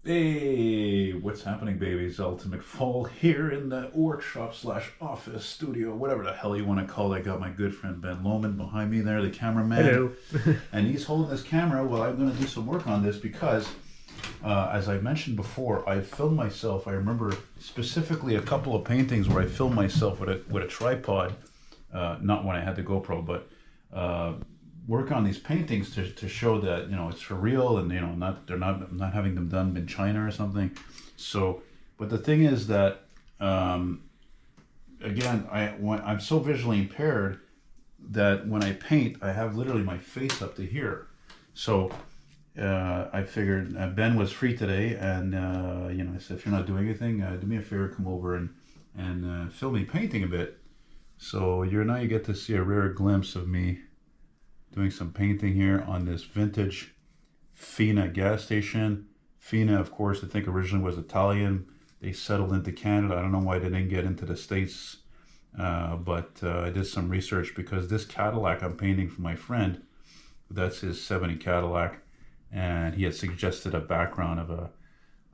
Hey, what's happening, babies? Elton McFall here in the workshop slash office studio, whatever the hell you want to call it. I got my good friend Ben Loman behind me there, the cameraman, Hello. and he's holding this camera while I'm going to do some work on this because, as I mentioned before, I filmed myself. I remember specifically a couple of paintings where I filmed myself with a tripod, not when I had the GoPro, but uh, work on these paintings to show that it's for real and not they're not I'm not having them done in China or something. So, but the thing is that again, I'm so visually impaired that when I paint, I have literally my face up to here. So I figured Ben was free today, and I said, if you're not doing anything, do me a favor, come over and film me painting a bit. So you get to see a rare glimpse of me doing some painting here on this vintage Fina gas station. Fina, of course, I think originally was Italian. They settled into Canada. I don't know why they didn't get into the States, but I did some research because this Cadillac I'm painting for my friend, that's his 70 Cadillac, and he had suggested a background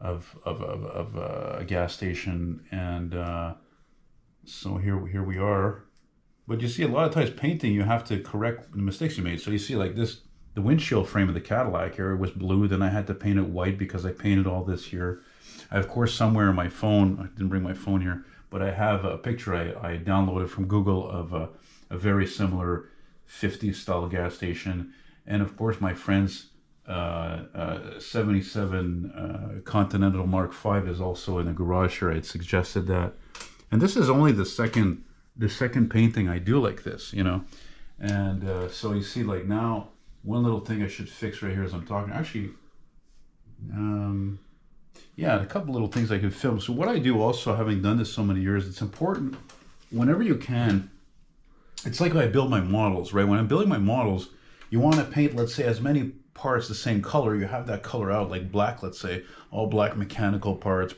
of a gas station, and so here we are. But you see, a lot of times painting, you have to correct the mistakes you made. So you see, like this, the windshield frame of the Cadillac here was blue. Then I had to paint it white because I painted all this here. I, of course, somewhere in my phone, I didn't bring my phone here, but I have a picture I downloaded from Google of a very similar 50s style gas station. And of course, my friend's 77 Continental Mark V is also in the garage here. I had suggested that. And this is only the second painting I do like this. And so you see, like now, one little thing I should fix right here as I'm talking. Actually, yeah, a couple little things I could film. So what I do also, having done this so many years, it's important whenever you can. It's like when I build my models, right? When I'm building my models, you want to paint, let's say, as many parts the same color. You have that color out, like black, let's say, all black mechanical parts,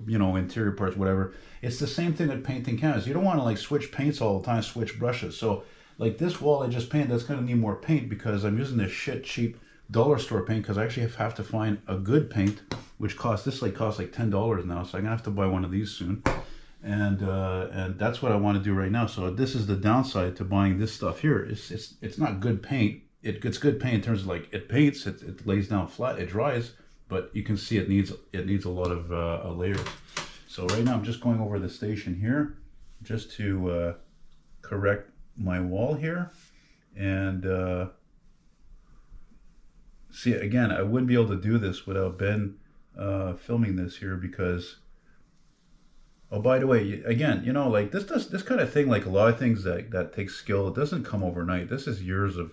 interior parts, whatever. It's the same thing with painting canvas. You don't want to like switch paints all the time, switch brushes. So like this wall I just painted, that's going to need more paint because I'm using this shit cheap dollar store paint because I actually have to find a good paint, which costs like $10 now. So I'm gonna have to buy one of these soon, and that's what I want to do right now. So this is the downside to buying this stuff here. It's not good paint. It's good paint in terms of like it paints, it lays down flat, it dries, but you can see it needs a lot of layers. So right now I'm just going over the station here, just to correct my wall here, and see again I wouldn't be able to do this without Ben filming this here because. Oh, by the way, again, like this kind of thing, like a lot of things that takes skill, it doesn't come overnight. This is years of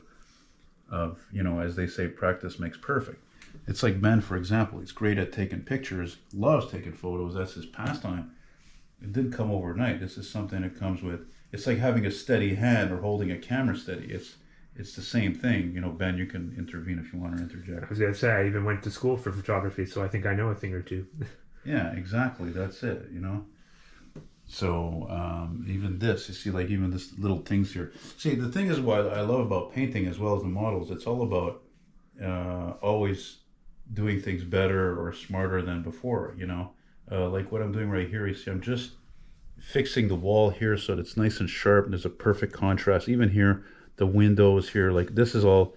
as they say, practice makes perfect. It's like Ben, for example. He's great at taking pictures, loves taking photos. That's his pastime. It didn't come overnight. This is something that comes with. It's like having a steady hand or holding a camera steady. It's the same thing. Ben, you can intervene if you want to I interject. was gonna say I even went to school for photography, so I think I know a thing or two. Yeah, exactly. That's it. So even this, you see, like even this little things here. See, the thing is what I love about painting as well as the models. It's all about always doing things better or smarter than before. Like what I'm doing right here. You see, I'm just fixing the wall here so that it's nice and sharp. And there's a perfect contrast. Even here, the windows here, like this is all.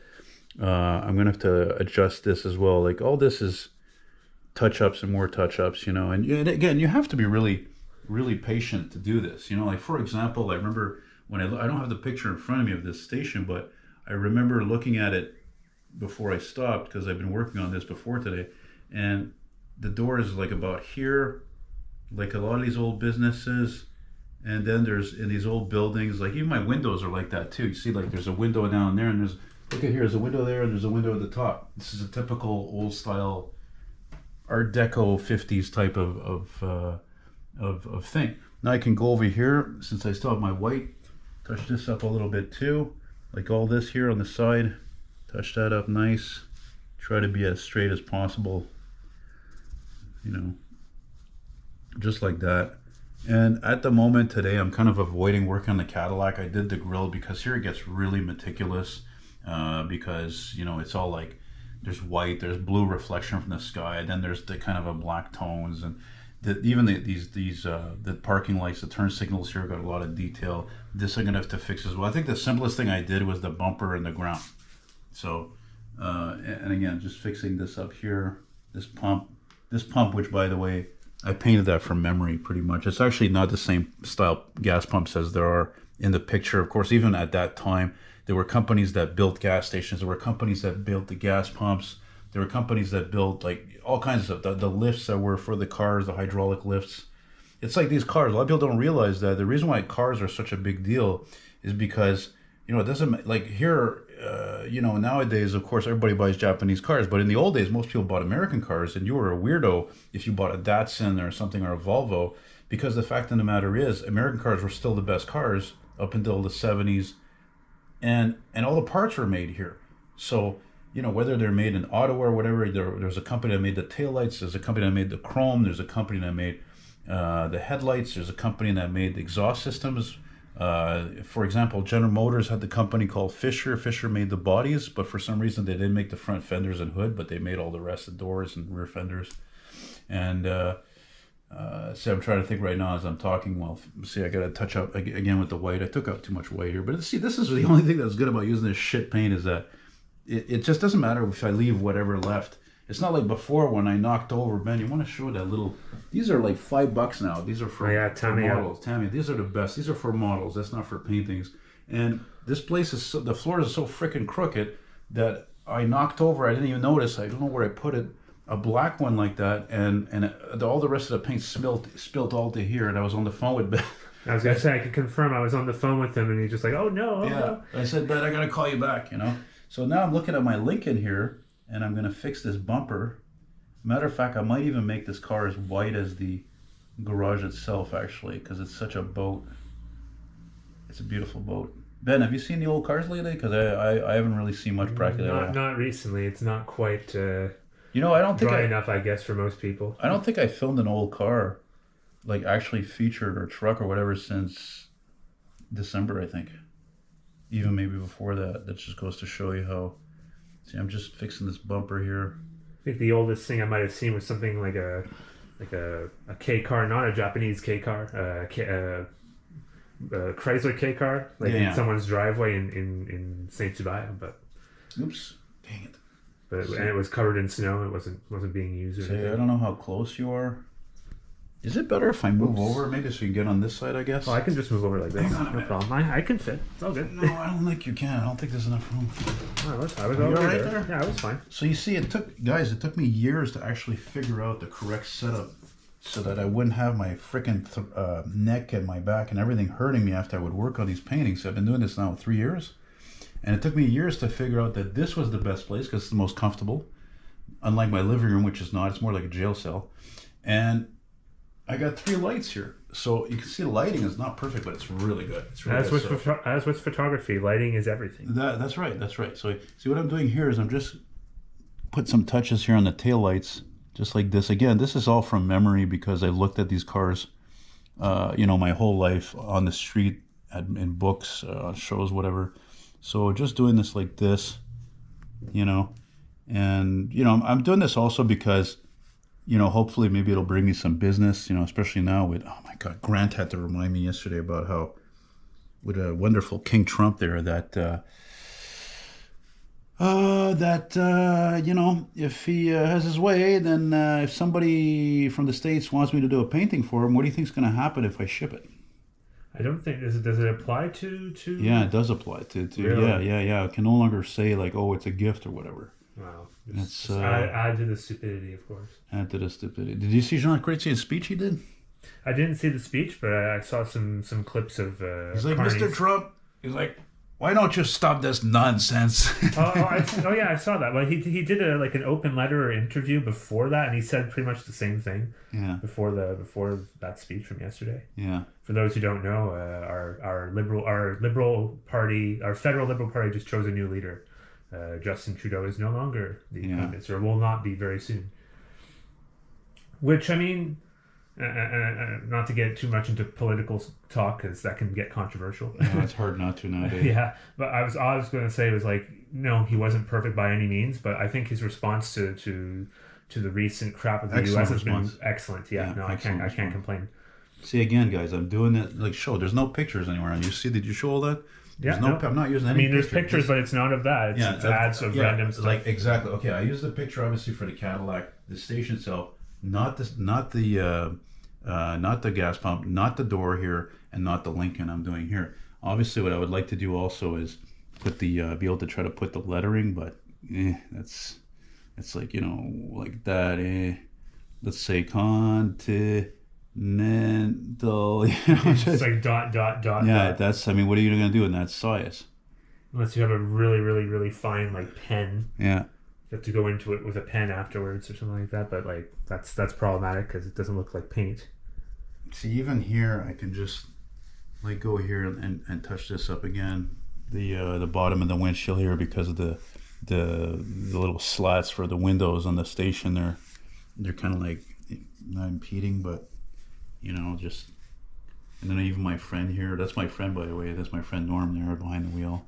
I'm gonna have to adjust this as well. Like all this is touch-ups and more touch-ups. And again, you have to be really really patient to do this. Like for example, I remember when I don't have the picture in front of me of this station, but I remember looking at it before I stopped because I've been working on this before today, and the door is like about here, like a lot of these old businesses, and then there's in these old buildings, like even my windows are like that too. You see, like there's a window down there, and look at here, there's a window there, and there's a window at the top. This is a typical old style Art Deco 50s type of thing. Now I can go over here, since I still have my white, touch this up a little bit too, like all this here on the side, touch that up nice, try to be as straight as possible, just like that. And at the moment today, I'm kind of avoiding work on the Cadillac. I did the grill because here it gets really meticulous, because it's all like there's white, there's blue reflection from the sky, and then there's the kind of a black tones, and the parking lights, the turn signals here got a lot of detail. This I'm gonna have to fix as well. I think the simplest thing I did was the bumper and the ground. So, and again, just fixing this up here, this pump, which by the way, I painted that from memory pretty much. It's actually not the same style gas pumps as there are in the picture. Of course, even at that time, there were companies that built gas stations. There were companies that built the gas pumps. There were companies that built like all kinds of stuff. The lifts that were for the cars, the hydraulic lifts. It's like these cars. A lot of people don't realize that the reason why cars are such a big deal is because, it doesn't, like here, nowadays, of course, everybody buys Japanese cars. But in the old days, most people bought American cars. And you were a weirdo if you bought a Datsun or something or a Volvo. Because the fact of the matter is, American cars were still the best cars up until the 70s. And all the parts were made here. So, whether they're made in Ottawa or whatever, there's a company that made the taillights, there's a company that made the chrome, there's a company that made the headlights, there's a company that made the exhaust systems. For example, General Motors had the company called Fisher. Fisher made the bodies, but for some reason they didn't make the front fenders and hood, but they made all the rest of the doors and rear fenders. And so I'm trying to think right now as I'm talking. Well, see, I got to touch up again with the white. I took out too much white here, but see, this is the only thing that's good about using this shit paint is that it just doesn't matter if I leave whatever left. It's not like before when I knocked over. Ben, you want to show that little? These are like $5 now. These are for, for models. Tammy, these are the best. These are for models. That's not for paintings. And this place is the floor is so freaking crooked that I knocked over. I didn't even notice. I don't know where I put it. A black one like that, and all the rest of the paint spilled all to here. And I was on the phone with Ben. I was gonna say I could confirm. I was on the phone with him, and he's just like, "Oh no!" No. I said, "Ben, I gotta call you back." So now I'm looking at my Lincoln here, and I'm gonna fix this bumper. Matter of fact, I might even make this car as white as the garage itself, actually, because it's such a boat. It's a beautiful boat. Ben, have you seen the old cars lately? Because I haven't really seen much practically at all. Not recently. It's not quite I don't think dry enough, I guess, for most people. I don't think I filmed an old car, like actually featured or truck or whatever, since December, I think. Even maybe before that. That just goes to show you how. See, I'm just fixing this bumper here. I think the oldest thing I might have seen was something like a K car, not a Japanese K car, a Chrysler K car, in someone's driveway in Saint Subaya. But oops, dang it! And it was covered in snow. It wasn't being used. See, I don't know how close you are. Is it better if I move over, maybe, so you can get on this side, I guess? Oh, I can just move over like this. No problem. I can fit. It's all good. No, I don't think you can. I don't think there's enough room. Oh, I was over right there. Yeah, I was fine. So you see, it took me years to actually figure out the correct setup so that I wouldn't have my freaking neck and my back and everything hurting me after I would work on these paintings. I've been doing this now 3 years. And it took me years to figure out that this was the best place because it's the most comfortable. Unlike my living room, which is not. It's more like a jail cell. And I got 3 lights here. So you can see the lighting is not perfect, but it's really good. It's really good. As with photography, lighting is everything. That's right. So see what I'm doing here is I'm just put some touches here on the tail lights, just like this. Again, this is all from memory because I looked at these cars, my whole life on the street, in books, shows, whatever. So just doing this like this, and I'm doing this also because, hopefully maybe it'll bring me some business, especially now with, oh my God, Grant had to remind me yesterday about how, with a wonderful King Trump there, that if he has his way, then if somebody from the States wants me to do a painting for him, what do you think is going to happen if I ship it? I don't think does it apply to Yeah, it does apply to really? yeah. I can no longer say like, oh, it's a gift or whatever. Wow. It's add to the stupidity, of course. Add to the stupidity. Did you see Jean Chrétien's speech he did? I didn't see the speech, but I saw some clips of he's like, Carney's. Mr. Trump, he's like, why don't you stop this nonsense? Yeah, I saw that. Well, he did an open letter or interview before that, and he said pretty much the same thing. Yeah. Before that speech from yesterday. Yeah. For those who don't know, our Liberal Party, our federal Liberal Party, just chose a new leader. Justin Trudeau is no longer the Prime Minister, or will not be very soon. Which, I mean, not to get too much into political talk because that can get controversial. Yeah, it's hard not to nowadays. Yeah, but I was going to say was like, no, he wasn't perfect by any means, but I think his response to the recent crap of the Excellent U.S. has response. been excellent. Yeah, Yeah, no, excellent I can't response. complain. See, again, guys, I'm doing it like show. There's no pictures anywhere. And you see, did you show all that? There's Yeah, no. no. I'm not using I any. mean, there's pictures, but it's not of that. It's ads of random stuff. Like exactly. Okay, I use the picture obviously for the Cadillac, the station itself, not the gas pump, not the door here, and not the Lincoln I'm doing here. Obviously, what I would like to do also is put the be able to try to put the lettering, but it's like like that. Let's say continental. It's like dot. Yeah, that's. I mean, what are you gonna do in that size? Unless you have a really, really, really fine like pen. Yeah. You have to go into it with a pen afterwards or something like that. But like that's problematic because it doesn't look like paint. See, even here, I can just like go here and touch this up again. The bottom of the windshield here because of the little slats for the windows on the station. They're kind of like not impeding, but just. And then even my friend here. That's my friend, by the way. That's my friend Norm there behind the wheel.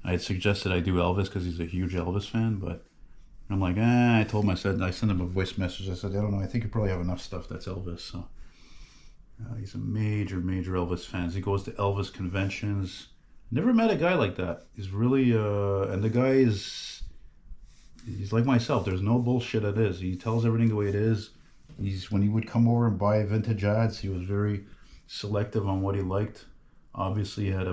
I had suggested I do Elvis because he's a huge Elvis fan, but I'm like, I told him, I sent him a voice message. I said, I don't know. I think you probably have enough stuff that's Elvis. So he's a major Elvis fan. He goes to Elvis conventions. Never met a guy like that. He's really, and the guy he's like myself. There's no bullshit at his. He tells everything the way it is. When he would come over and buy vintage ads, he was very selective on what he liked. Obviously, he had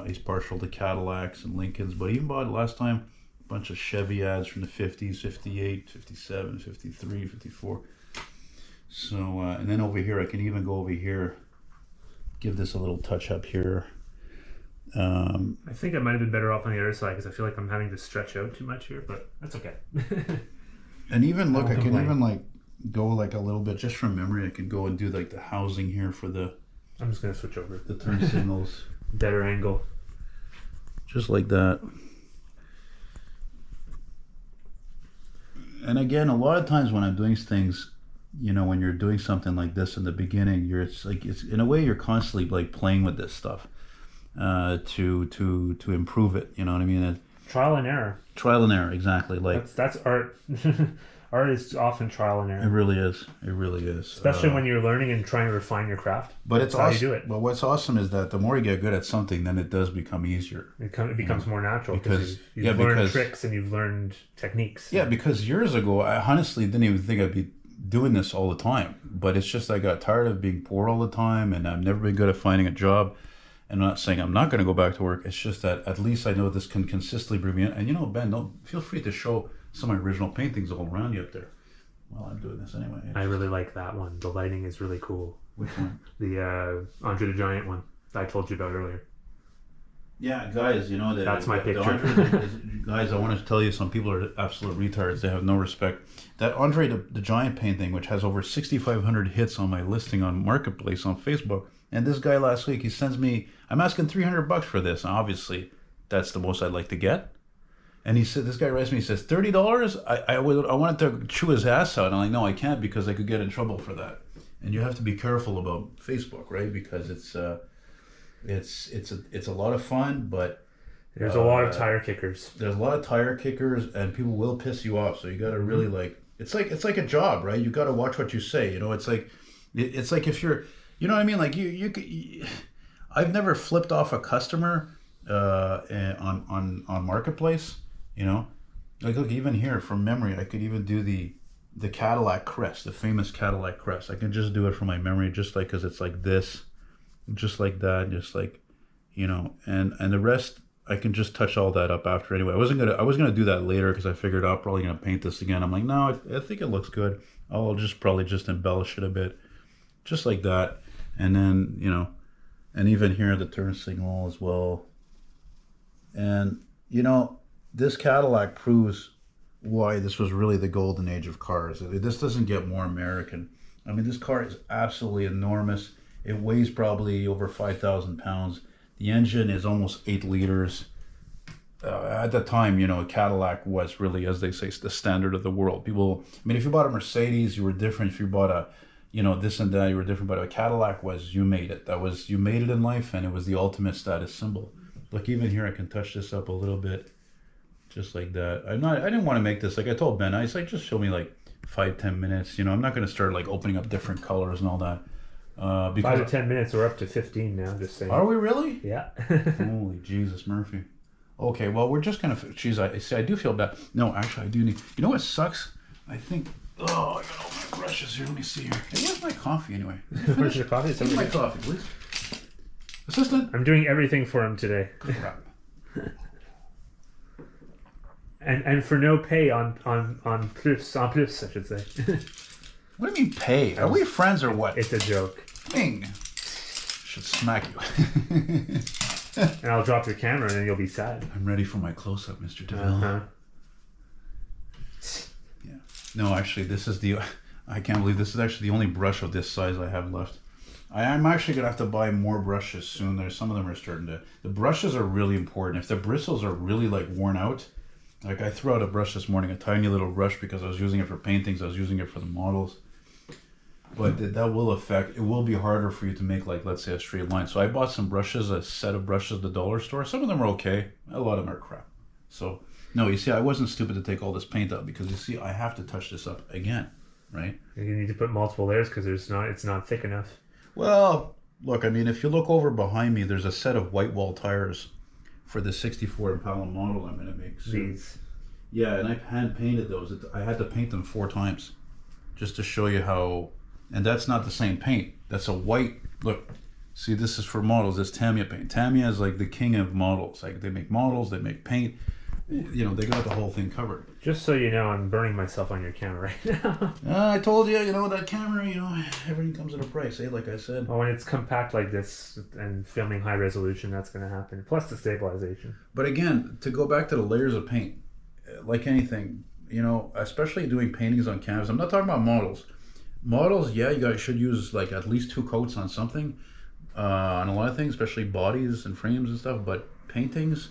he's partial to Cadillacs and Lincolns, but he even bought last time a bunch of Chevy ads from the 50s, 58, 57, 53, 54. So, and then over here, I can even go over here, give this a little touch up here. I think I might have been better off on the other side because I feel like I'm having to stretch out too much here, but that's okay. And even look, I can complain. even like go like a little bit just from memory. I can go and do like the housing here for the I'm just gonna switch over. the turn signals, Better angle. just like that. And again, a lot of times when I'm doing things, when you're doing something like this in the beginning, it's in a way you're constantly like playing with this stuff to improve it. You know what I mean? Trial and error. Trial and error, exactly. Like That's art. Art is often trial and it error, really is. It really is. especially when you're learning and trying to refine your craft. But it's That's how awesome. you do it. But what's awesome is that the more you get good at something, then it does become easier. It becomes more natural Because- because you've learned because- tricks and you've learned techniques. Yeah, because years ago, I honestly didn't even think I'd be doing this all the time. But it's just I got tired of being poor all the time, and I've never been good at finding a job. And I'm not saying I'm not going to go back to work. It's just that at least I know this can consistently bring me in. And Ben, feel free to show some of my original paintings all around you up there. Well, I'm doing this anyway. I really like that one. The lighting is really cool. Which one? The Andre the Giant one that I told you about earlier. Yeah, guys, That's my picture. Guys, I want to tell you, some people are absolute retards. They have no respect. That Andre the Giant painting, which has over 6,500 hits on my listing on Marketplace on Facebook, and this guy last week, he sends me, I'm asking $300 for this. And obviously, that's the most I'd like to get. And he said, this guy writes me, he says, $30? I wanted to chew his ass out. And I'm like, no, I can't because I could get in trouble for that. And you have to be careful about Facebook, right? Because it's a lot of fun, but There's a lot of tire kickers. there's a lot of tire kickers, and people will piss you off. So you got to really it's like a job, right? You got to watch what you say. It's like if you're, you know what I mean? Like I've never flipped off a customer on Marketplace. Like look, even here from memory, I could even do the Cadillac crest, the famous Cadillac crest. I can just do it from my memory, just like because it's like this, just like that, just like, and the rest I can just touch all that up after anyway. I was gonna do that later because I figured I'm probably gonna paint this again. I'm like, no, I think it looks good. I'll probably just embellish it a bit, just like that, and then and even here the turn signal as well. And this Cadillac proves why this was really the golden age of cars. This doesn't get more American. I mean, this car is absolutely enormous. It weighs probably over 5,000 pounds. The engine is almost 8 liters. At the time, a Cadillac was really, as they say, the standard of the world. People, I mean, if you bought a Mercedes, you were different. If you bought you know, this and that, you were different, but a Cadillac was, you made it. You made it in life, and it was the ultimate status symbol. Look, even here, I can touch this up a little bit, just like that. I didn't want to make this, like I told Ben, I was like, just show me like 5-10 minutes. You know, I'm not going to start like opening up different colors and all that. Because 5 to 10 minutes, we're up to 15 now, just saying. Are we really? Yeah. Holy Jesus, Murphy. Okay, well, we're just going to, geez, I do feel bad. No, actually, I do need, you know what sucks? I think, I got all my brushes here. Let me see here. Hey, where's my coffee anyway? Where's your coffee? Where's my coffee, please? Assistant. I'm doing everything for him today. Crap. And for no pay on plus, I should say. What do you mean pay? Are we friends or what? It's a joke. Bing. Should smack you. And I'll drop your camera and then you'll be sad. I'm ready for my close-up, Mr. DeVille. Yeah. No, actually, this is I can't believe this is actually the only brush of this size I have left. I'm actually going to have to buy more brushes soon. Some of them are starting to, the brushes are really important. If the bristles are really like worn out, like I threw out a brush this morning, a tiny little brush, because I was using it for paintings. I was using it for the models. But that will affect, it will be harder for you to make, like, let's say a straight line. So I bought some brushes, a set of brushes at the dollar store. Some of them are okay. A lot of them are crap. So, no, you see, I wasn't stupid to take all this paint out, because you see, I have to touch this up again, right? You need to put multiple layers because it's not thick enough. Well, look, I mean, if you look over behind me, there's a set of white wall tires for the 64 Impala model I'm going to make soon. These. Yeah, and I hand painted those. I had to paint them 4 times just to show you how, and that's not the same paint. That's a white, look, see, this is for models. It's Tamiya paint. Tamiya is like the king of models. Like, they make models, they make paint. You know, they got the whole thing covered. Just so you know, I'm burning myself on your camera right now. I told you, you know, that camera, you know, everything comes at a price, eh? Like I said. Well, when it's compact like this and filming high resolution, that's going to happen. Plus the stabilization. But again, to go back to the layers of paint, like anything, you know, especially doing paintings on canvas, I'm not talking about models. Models, yeah, you guys should use like at least 2 coats on something, on a lot of things, especially bodies and frames and stuff. But paintings,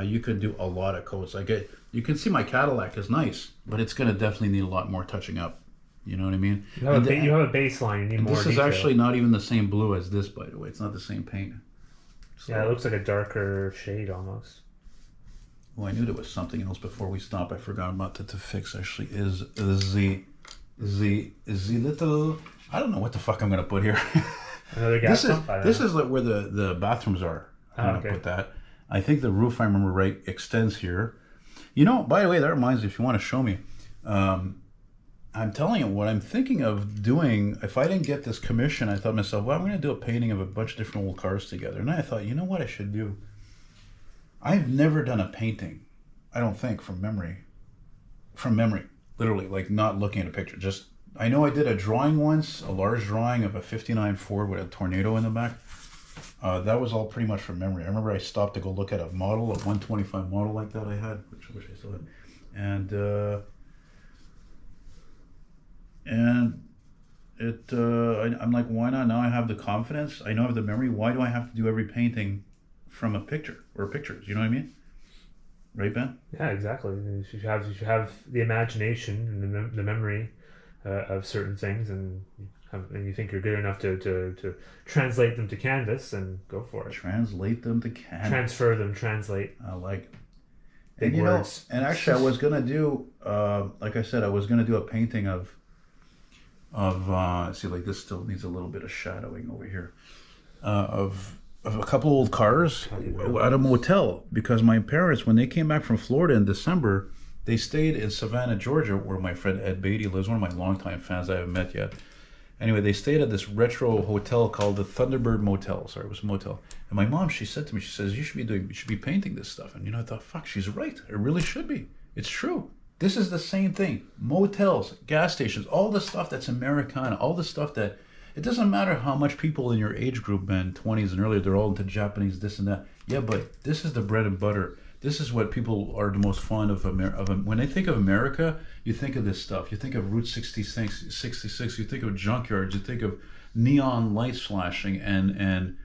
you could do a lot of coats. Like you can see my Cadillac is nice, but it's going to definitely need a lot more touching up. You know what I mean? You have a baseline. You need more detail. This is actually not even the same blue as this, by the way. It's not the same paint. So, yeah, it looks like a darker shade almost. Well, I knew there was something else before we stopped. I forgot about that to fix. Actually, is the little, I don't know what the fuck I'm going to put here. Another gas pump? This is like where the bathrooms are. I'm going to put that. I think the roof, if I remember right, extends here. You know, by the way, that reminds me, if you want to show me, I'm telling you what I'm thinking of doing. If I didn't get this commission, I thought to myself, well, I'm going to do a painting of a bunch of different old cars together. And I thought, you know what I should do? I've never done a painting, I don't think, from memory. From memory, literally, like not looking at a picture. Just, I know I did a drawing once, a large drawing of a 59 Ford with a tornado in the back. That was all pretty much from memory. I remember I stopped to go look at a model, a 125 model like that I had, which I wish I still had. I'm like, why not? Now I have the confidence. I know I have the memory. Why do I have to do every painting from a picture or pictures? You know what I mean? Right, Ben? Yeah, exactly. You should have the imagination and the memory of certain things, and you think you're good enough to translate them to canvas, and go for it. Translate them to canvas. Transfer them. Translate. I like it. Big words. And actually, I was gonna do, like I said, I was gonna do a painting of. See, like this still needs a little bit of shadowing over here. Of a couple old cars at a motel, because my parents, when they came back from Florida in December, they stayed in Savannah, Georgia, where my friend Ed Beatty lives, one of my longtime fans I haven't met yet. Anyway, they stayed at this retro hotel called the Thunderbird Motel. Sorry, it was a motel. And my mom, she said to me, she says, you should be painting this stuff. And you know, I thought, fuck, she's right. It really should be. It's true. This is the same thing. Motels, gas stations, all the stuff that's Americana, all the stuff that, it doesn't matter how much people in your age group, man, 20s and earlier, they're all into Japanese, this and that. Yeah, but this is the bread and butter. This is what people are the most fond of. When they think of America, you think of this stuff. You think of Route 66, you think of junkyards, you think of neon lights flashing, and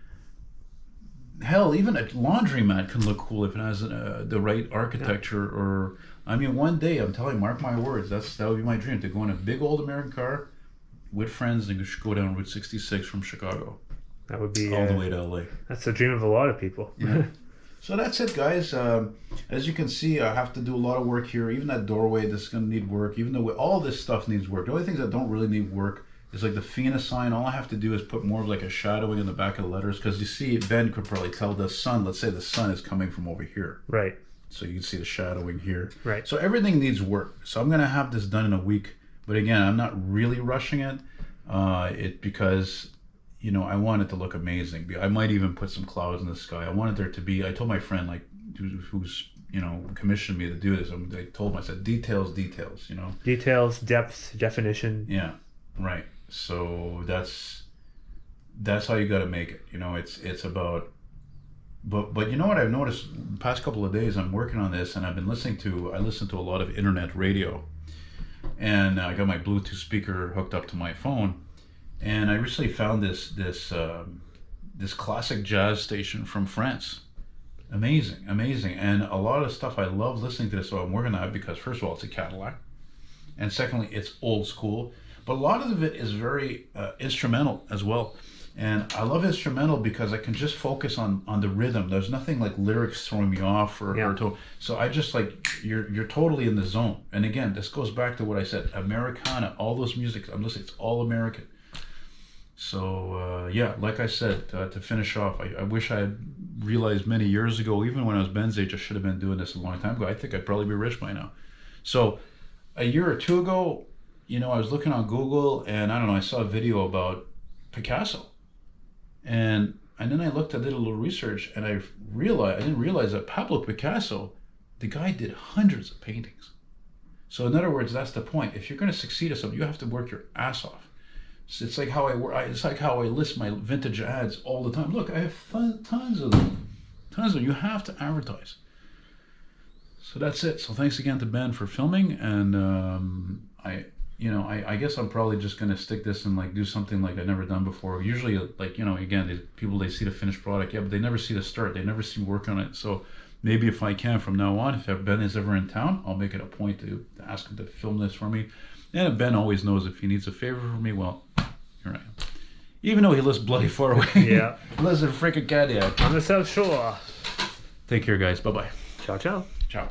hell, even a laundromat can look cool if it has the right architecture. Yeah. Or, I mean, one day, I'm telling you, mark my words, that would be my dream, to go in a big old American car, with friends and just go down Route 66 from Chicago That would be all the way to LA. That's the dream of a lot of people. Yeah. So that's it, guys. As you can see, I have to do a lot of work here. Even that doorway, this is going to need work. Even though all this stuff needs work. The only things that don't really need work is like the Fina sign. All I have to do is put more of like a shadowing in the back of the letters. Because you see, Ben could probably tell the sun, let's say the sun is coming from over here. Right. So you can see the shadowing here. Right. So everything needs work. So I'm going to have this done in a week. But again, I'm not really rushing it. Because, you know, I want it to look amazing. I might even put some clouds in the sky. I wanted there to be, I told my friend, like, who's, you know, commissioned me to do this. I told him, I said, details, you know. Details, depth, definition. Yeah, right. So that's how you got to make it. You know, it's about, but you know what I've noticed the past couple of days, I'm working on this and I've been I listen to a lot of internet radio. And I got my Bluetooth speaker hooked up to my phone, and I recently found this classic jazz station from France. Amazing, and a lot of stuff I love listening to this. So I'm working on it because first of all, it's a Cadillac, and secondly, it's old school. But a lot of it is very instrumental as well. And I love instrumental because I can just focus on the rhythm. There's nothing like lyrics throwing me off or so I just like you're totally in the zone. And again, this goes back to what I said, Americana, all those music I'm listening, it's all American. So yeah, like I said, to finish off, I wish I had realized many years ago, even when I was Ben's age, I should have been doing this a long time ago. I think I'd probably be rich by now. So a year or two ago, you know, I was looking on Google and I don't know, I saw a video about Picasso. And then I looked, I did a little research, and I didn't realize that Pablo Picasso, the guy did hundreds of paintings. So in other words, that's the point. If you're going to succeed at something, you have to work your ass off. So it's like how it's like how I list my vintage ads all the time. Look, I have tons of them. You have to advertise. So that's it. So thanks again to Ben for filming, and I guess I'm probably just going to stick this and like do something like I've never done before. Usually, like, you know, again, people, they see the finished product, yeah, but they never see the start. They never see me work on it. So maybe if I can from now on, if Ben is ever in town, I'll make it a point to ask him to film this for me. And if Ben always knows if he needs a favor from me, well, here I am. Even though he lives bloody far away. Yeah. He lives in freaking Caddy. On the South Shore. Take care, guys. Bye-bye. Ciao, ciao. Ciao.